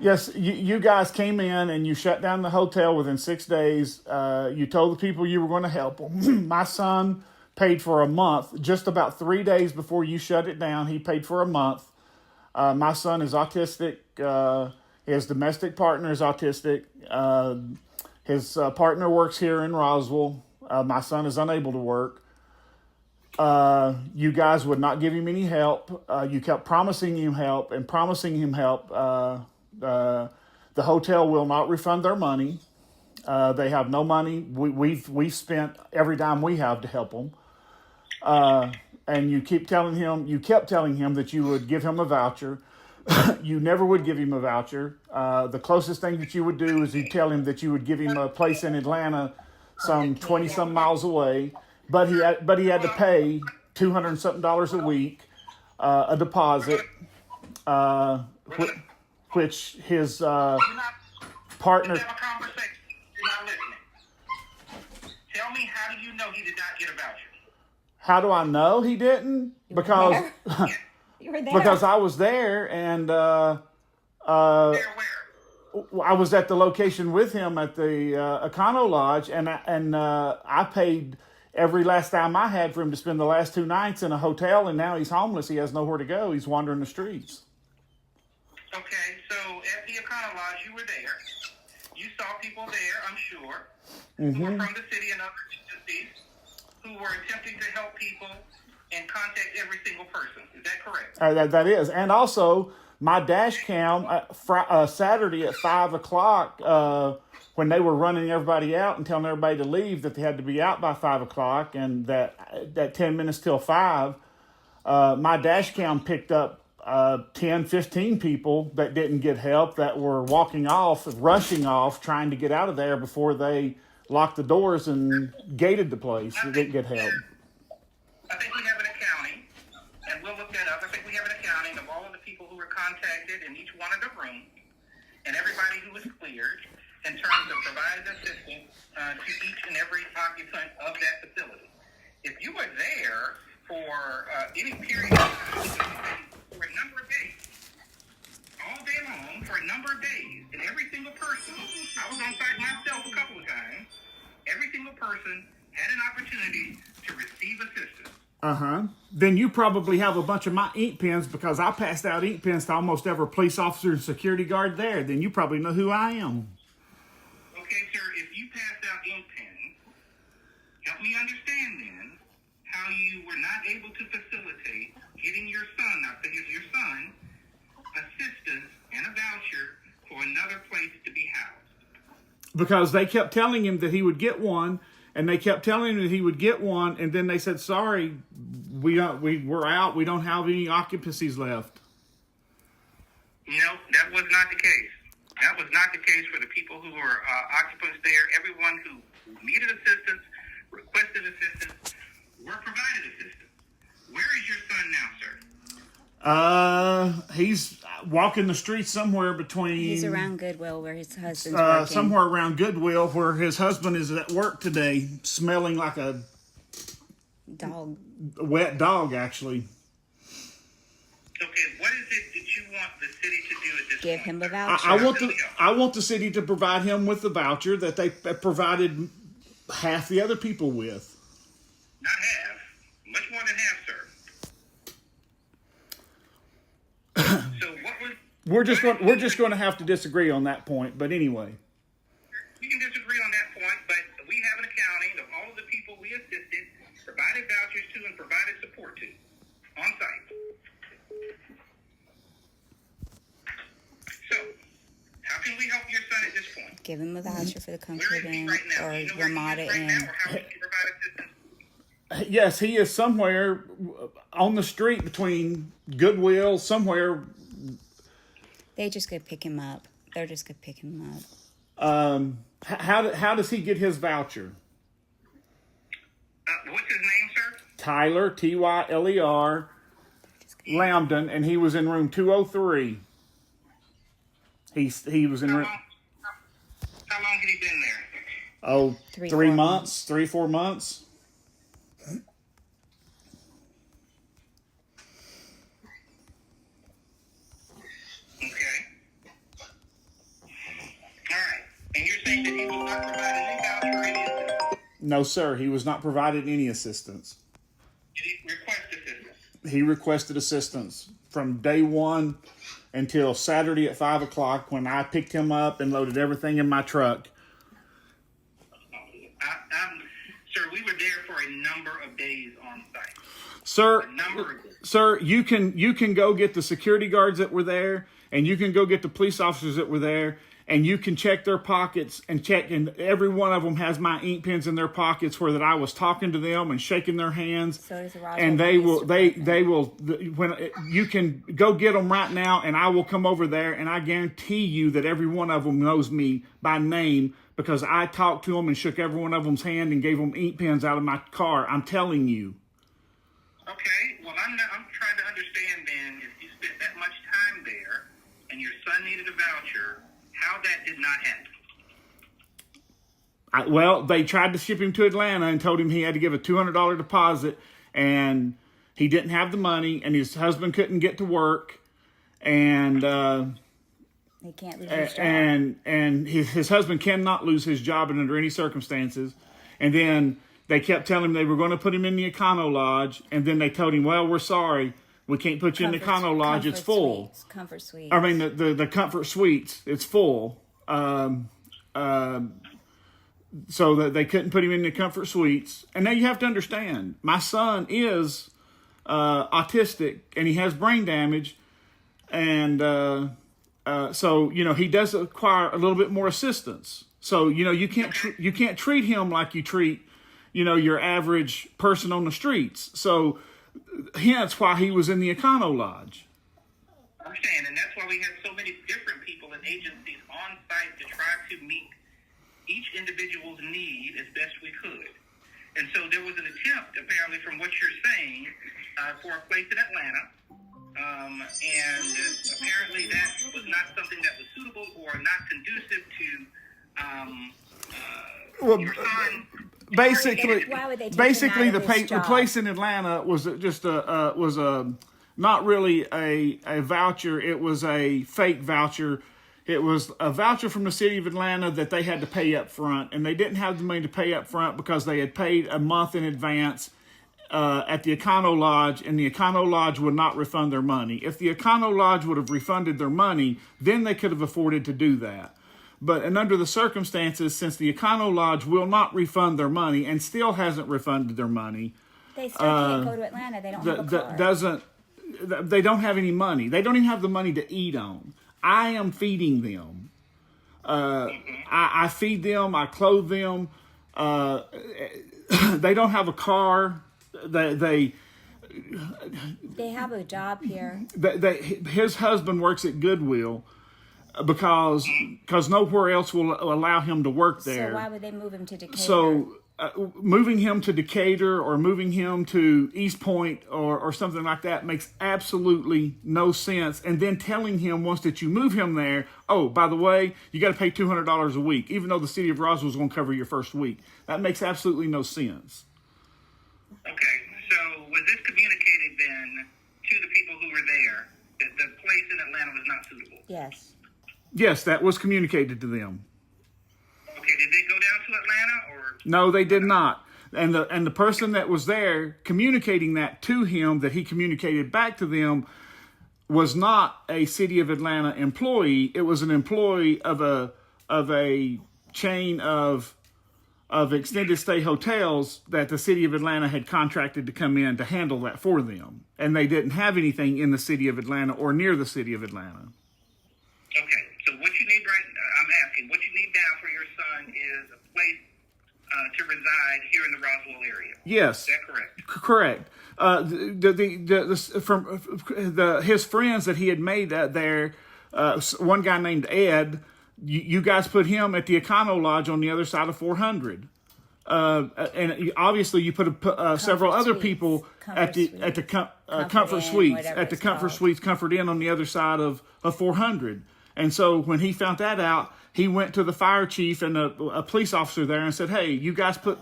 [SPEAKER 1] Yes, you guys came in and you shut down the hotel within 6 days. You told the people you were going to help them. My son paid for a month, just about 3 days before you shut it down. He paid for a month. My son is autistic. His domestic partner is autistic. His partner works here in Roswell. My son is unable to work. You guys would not give him any help. You kept promising him help and promising him help. The hotel will not refund their money. They have no money. We've spent every dime we have to help them. And you kept telling him that you would give him a voucher. You never would give him a voucher. The closest thing that you would do is you'd tell him that you would give him a place in Atlanta, some 20 some miles away. But he had to pay $200-something a week, a deposit, which his partner.
[SPEAKER 5] Let's have a conversation. You're not listening. Tell me, how do you know he did not get a voucher?
[SPEAKER 1] How do I know he didn't? Because
[SPEAKER 6] You were there.
[SPEAKER 1] because I was there and
[SPEAKER 5] Where?
[SPEAKER 1] I was at the location with him at the Econo Lodge, and I paid every last dime I had for him to spend the last 2 nights in a hotel, and now he's homeless. He has nowhere to go. He's wandering the streets.
[SPEAKER 5] Okay, so at the Econo Lodge, you were there. You saw people there, I'm sure, who were from the city and other agencies who were attempting to help people and contact every single person. Is that correct?
[SPEAKER 1] That is. And also, my dash cam Saturday at 5 o'clock, when they were running everybody out and telling everybody to leave, that they had to be out by 5 o'clock, and that 10 minutes till 5, my dash cam picked up 10, 15 people that didn't get help, that were rushing off, trying to get out of there before they locked the doors and gated the place. They didn't get help.
[SPEAKER 5] I think we have an accounting, and we'll look that up. I think we have an accounting of all of the people who were contacted in each one of the rooms, and everybody who was cleared in terms of providing assistance to each and every occupant of that facility. If you were there for any period of time, for a number of days, all day long, for a number of days, and every single person, I was on site myself a couple of times, every single person had an opportunity to receive assistance.
[SPEAKER 1] Then you probably have a bunch of my ink pens, because I passed out ink pens to almost every police officer and security guard there. Then you probably know who I am.
[SPEAKER 5] Okay, sir, if you passed out ink pens, help me understand then how you were not able to facilitate getting your son, now say it's your son, assistance and a voucher for another place to be housed.
[SPEAKER 1] Because they kept telling him that he would get one, and they kept telling him that he would get one, and then they said, "Sorry, we're out. We don't have any occupancies left."
[SPEAKER 5] No, that was not the case. That was not the case for the people who were occupants there. Everyone who needed assistance, requested assistance, were provided assistance. Where is your son now, sir?
[SPEAKER 1] He's walking the streets somewhere between.
[SPEAKER 6] He's around Goodwill where his husband's working.
[SPEAKER 1] Somewhere around Goodwill where his husband is at work today, smelling like a
[SPEAKER 6] Dog.
[SPEAKER 1] wet dog, actually.
[SPEAKER 5] Okay, what is it that you want the city to do at this
[SPEAKER 6] Give
[SPEAKER 5] point,
[SPEAKER 6] him a
[SPEAKER 5] sir?
[SPEAKER 6] voucher.
[SPEAKER 1] I want the city to provide him with the voucher that they provided half the other people with.
[SPEAKER 5] Not half. Much more than half, sir.
[SPEAKER 1] we're just going to have to disagree on that point. But anyway,
[SPEAKER 5] We can disagree on that point, but we have an accounting of all of the people we assisted, provided vouchers to, and provided support to on site. So, how can we help your son at this point?
[SPEAKER 6] Give him a voucher for the
[SPEAKER 5] Where
[SPEAKER 6] comfort
[SPEAKER 5] is he
[SPEAKER 6] in
[SPEAKER 5] right now?
[SPEAKER 6] or
[SPEAKER 5] Do you know where he is
[SPEAKER 6] Ramada
[SPEAKER 5] right
[SPEAKER 6] in.
[SPEAKER 5] now, or how we can provide assistance?
[SPEAKER 1] yes, he is somewhere on the street between Goodwill, somewhere.
[SPEAKER 6] They just go pick him up. They're just gonna pick him up.
[SPEAKER 1] How does he get his voucher?
[SPEAKER 5] What's his name, sir?
[SPEAKER 1] Tyler, Tyler, Lambdin, and he was in room 203. He was in
[SPEAKER 5] How
[SPEAKER 1] room.
[SPEAKER 5] long had he been there?
[SPEAKER 1] Oh,
[SPEAKER 6] 3,
[SPEAKER 1] 3
[SPEAKER 6] 4
[SPEAKER 1] months, 3-4 months.
[SPEAKER 5] Okay. All right. And you're saying that he was not provided any voucher or any assistance?
[SPEAKER 1] No, sir, he was not provided any assistance.
[SPEAKER 5] Did he request assistance?
[SPEAKER 1] He requested assistance from day one until Saturday at 5 o'clock when I picked him up and loaded everything in my truck.
[SPEAKER 5] Sir, we were there for a number of days on site.
[SPEAKER 1] Sir,
[SPEAKER 5] A number of days.
[SPEAKER 1] sir, you can go get the security guards that were there, and you can go get the police officers that were there, and you can check their pockets and check, and every one of them has my ink pens in their pockets where that I was talking to them and shaking their hands.
[SPEAKER 6] So does the Roswell
[SPEAKER 1] And
[SPEAKER 6] Police
[SPEAKER 1] they will when you can go get them right now, and I will come over there, and I guarantee you that every one of them knows me by name because I talked to them and shook every one of them's hand and gave them ink pens out of my car. I'm telling you.
[SPEAKER 5] Okay, well, I'm trying to understand then, if you spent that much time there and your son needed a voucher, how that did not happen.
[SPEAKER 1] Well, they tried to ship him to Atlanta and told him he had to give a $200 deposit, and he didn't have the money, and his husband couldn't get to work, and
[SPEAKER 6] They can't lose his job.
[SPEAKER 1] and his husband cannot lose his job under any circumstances. And then they kept telling him they were going to put him in the Econo Lodge, and then they told him, well, we're sorry, we can't put you in the Econo Lodge, it's full.
[SPEAKER 6] Comfort suites.
[SPEAKER 1] I mean, the Comfort Suites, it's full. So that they couldn't put him in the Comfort Suites. And now you have to understand, my son is autistic, and he has brain damage, and so he does require a little bit more assistance. So you can't treat him like you treat your average person on the streets. So hence why he was in the Econo Lodge.
[SPEAKER 5] I understand, and that's why we had so many different people and agencies on site to try to meet each individual's need as best we could. And so there was an attempt, apparently, from what you're saying, for a place in Atlanta. And apparently that was not something that was suitable or not conducive to your son.
[SPEAKER 6] Why would they take him out of his
[SPEAKER 1] the
[SPEAKER 6] job?
[SPEAKER 1] place in Atlanta was just not really a voucher. It was a fake voucher. It was a voucher from the city of Atlanta that they had to pay up front, and they didn't have the money to pay up front because they had paid a month in advance at the Econo Lodge, and the Econo Lodge would not refund their money. If the Econo Lodge would have refunded their money, then they could have afforded to do that. But and under the circumstances, since the Econo Lodge will not refund their money and still hasn't refunded their money,
[SPEAKER 6] They still can't go to Atlanta. They don't have a car.
[SPEAKER 1] They don't have any money. They don't even have the money to eat on. I am feeding them. I feed them. I clothe them. They don't have a car. They
[SPEAKER 6] have a job here.
[SPEAKER 1] His husband works at Goodwill because nowhere else will allow him to work there.
[SPEAKER 6] So why would they move him to Decatur?
[SPEAKER 1] So moving him to Decatur or moving him to East Point or something like that makes absolutely no sense. And then telling him once that you move him there, oh, by the way, you got to pay $200 a week, even though the city of Roswell is going to cover your first week. That makes absolutely no sense.
[SPEAKER 5] Okay, so was this communicated then to the people who were there that the place in Atlanta was not suitable?
[SPEAKER 6] Yes.
[SPEAKER 1] Yes, that was communicated to them.
[SPEAKER 5] Okay, did they go down to Atlanta or?
[SPEAKER 1] No, they did not. And the person that was there communicating that to him, that he communicated back to them, was not a City of Atlanta employee. It was an employee of a chain of extended stay hotels that the City of Atlanta had contracted to come in to handle that for them. And they didn't have anything in the City of Atlanta or near the City of Atlanta.
[SPEAKER 5] Okay, so what you need I'm asking, what you need now for your son is a place to reside here in the Roswell area.
[SPEAKER 1] Yes.
[SPEAKER 5] Is that correct?
[SPEAKER 1] Correct. His friends that he had made there, one guy named Ed, you guys put him at the Econo Lodge on the other side of 400. And obviously you put several other people at the Comfort Suites, at the Comfort Suites, Comfort Inn on the other side of 400. And so when he found that out, he went to the fire chief and a police officer there and said, "Hey, you guys put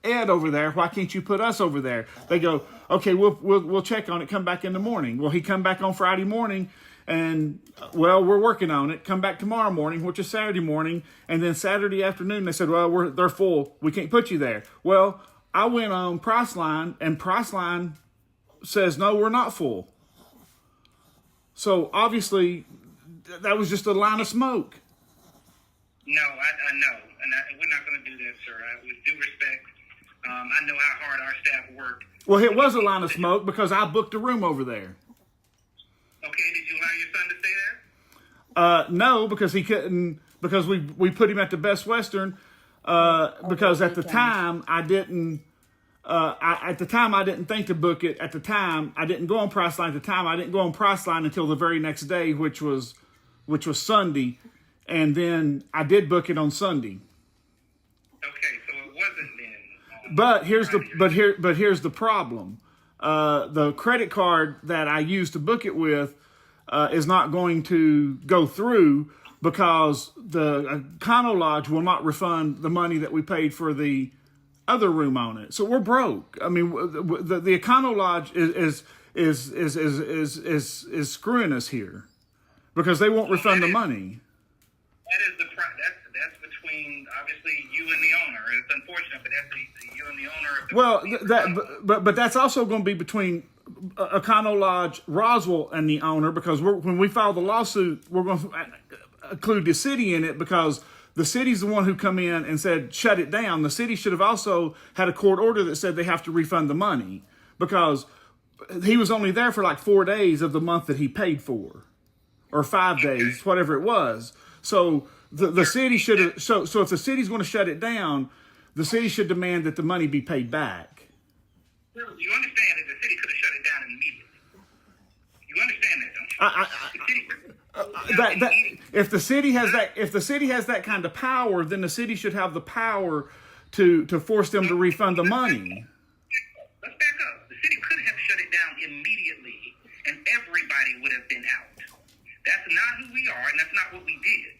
[SPEAKER 1] Ed over there. Why can't you put us over there?" They go, "Okay, we'll check on it. Come back in the morning." Well, he come back on Friday morning, and well, we're working on it. Come back tomorrow morning, which is Saturday morning, and then Saturday afternoon they said, "Well, they're full. We can't put you there." Well, I went on Priceline, and Priceline says, "No, we're not full." So obviously, that was just a line of smoke.
[SPEAKER 5] No, I know, and we're not going to do that, sir. With due respect, I know how hard our staff worked.
[SPEAKER 1] Well, it was a line of smoke because I booked a room over there.
[SPEAKER 5] Okay, did you allow your son to stay there?
[SPEAKER 1] No, because he couldn't. Because we put him at the Best Western. Because at the time I didn't. At the time I didn't think to book it. At the time I didn't go on Priceline. At the time I didn't go on Priceline until the very next day, which was Sunday. And then I did book it on Sunday.
[SPEAKER 5] Okay, so it wasn't then.
[SPEAKER 1] But here's the problem. The credit card that I used to book it with is not going to go through because the Econo Lodge will not refund the money that we paid for the other room on it. So we're broke. I mean, the Econo Lodge is screwing us here because they won't refund the money.
[SPEAKER 5] That is that's between obviously you and the owner. It's unfortunate, but that's you and the owner of the
[SPEAKER 1] but that's also going to be between Econo Lodge Roswell and the owner because when we file the lawsuit, we're going to include the city in it because the city's the one who come in and said shut it down. The city should have also had a court order that said they have to refund the money because he was only there for like 4 days of the month that he paid for, or 5 days, whatever it was. So the city should have. So if the city's going to shut it down, the city should demand that the money be paid back.
[SPEAKER 5] You understand that the city could have shut it down immediately. You understand that, don't you?
[SPEAKER 1] If the city has that kind of power, then the city should have the power to force them to refund the money.
[SPEAKER 5] Let's back up. The city could have shut it down immediately, and everybody would have been out. That's not who we are, and that's not what we did.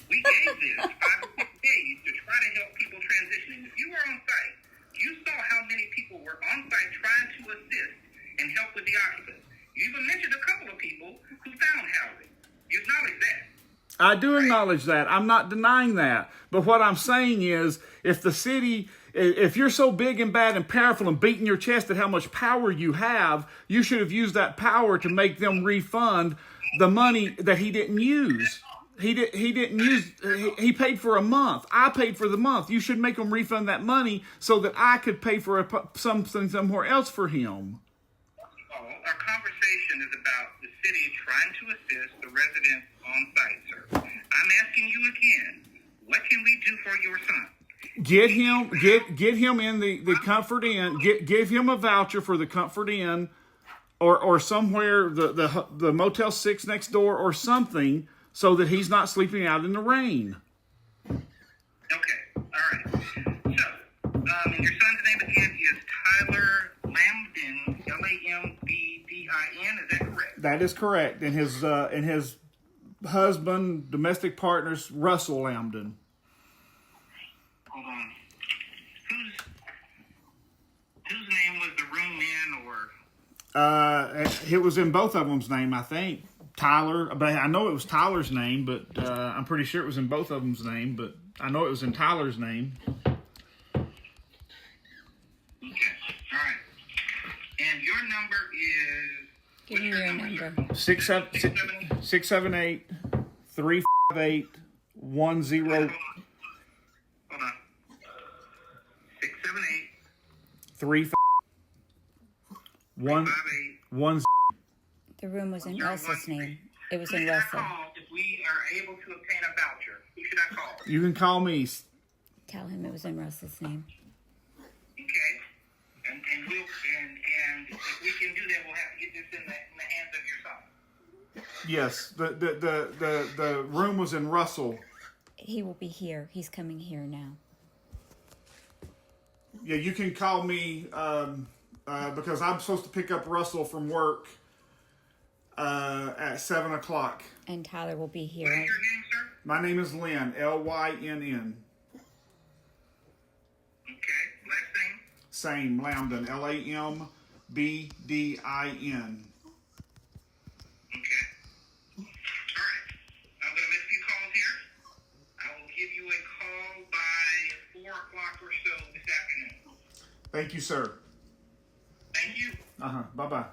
[SPEAKER 5] We gave this 5 to 6 days to try to help people transitioning. If you were on site, you saw how many people were on site trying to assist and help with the occupants. You even mentioned a couple of people who found housing. You acknowledge that.
[SPEAKER 1] I do acknowledge that. I'm not denying that. But what I'm saying is, if you're so big and bad and powerful and beating your chest at how much power you have, you should have used that power to make them refund the money that he didn't use. He didn't use. He paid for a month. I paid for the month. You should make him refund that money so that I could pay for something somewhere else for him.
[SPEAKER 5] Our conversation is about the city trying to assist the residents on site, sir. I'm asking you again, what can we do for your son?
[SPEAKER 1] Get him in the Comfort Inn. Give him a voucher for the Comfort Inn, or somewhere the Motel 6 next door or something, so that he's not sleeping out in the rain.
[SPEAKER 5] Okay, all right. So, and your son's name again is Tyler Lambdin, Lambdin. Is that correct?
[SPEAKER 1] That is correct. And his husband, domestic partners, Russell Lambdin.
[SPEAKER 5] Hold on. Whose name was the room in, or?
[SPEAKER 1] It was in both of them's name, I think. Tyler, but I know it was Tyler's name, but I'm pretty sure it was in both of them's name, but I know it was in Tyler's name.
[SPEAKER 5] Okay, all right. And your number is
[SPEAKER 6] Give me your number.
[SPEAKER 1] 678 358 10.
[SPEAKER 5] Hold on. 678
[SPEAKER 1] 3 1
[SPEAKER 5] 58.
[SPEAKER 1] 1.
[SPEAKER 6] The room was in Russell's name. It was
[SPEAKER 5] Who
[SPEAKER 6] in
[SPEAKER 5] should I
[SPEAKER 6] Russell.
[SPEAKER 5] call if we are able to obtain a voucher? Who should I call?
[SPEAKER 1] You can call me.
[SPEAKER 6] Tell him it was in Russell's name.
[SPEAKER 5] Okay. And we'll and if we can do that, we'll have to get this in the hands of your son.
[SPEAKER 1] Yes, the room was in Russell.
[SPEAKER 6] He will be here. He's coming here now.
[SPEAKER 1] Yeah, you can call me because I'm supposed to pick up Russell from work at 7 o'clock.
[SPEAKER 6] And Tyler will be
[SPEAKER 5] What is
[SPEAKER 6] here.
[SPEAKER 5] your name, sir?
[SPEAKER 1] My name is Lynn, Lynn.
[SPEAKER 5] Okay. Last name?
[SPEAKER 1] Same, Lambdin, Lambdin.
[SPEAKER 5] Okay. All right. I'm going to make a few calls here. I will give you a call by 4 o'clock or so this afternoon.
[SPEAKER 1] Thank you, sir.
[SPEAKER 5] Thank you.
[SPEAKER 1] Bye-bye.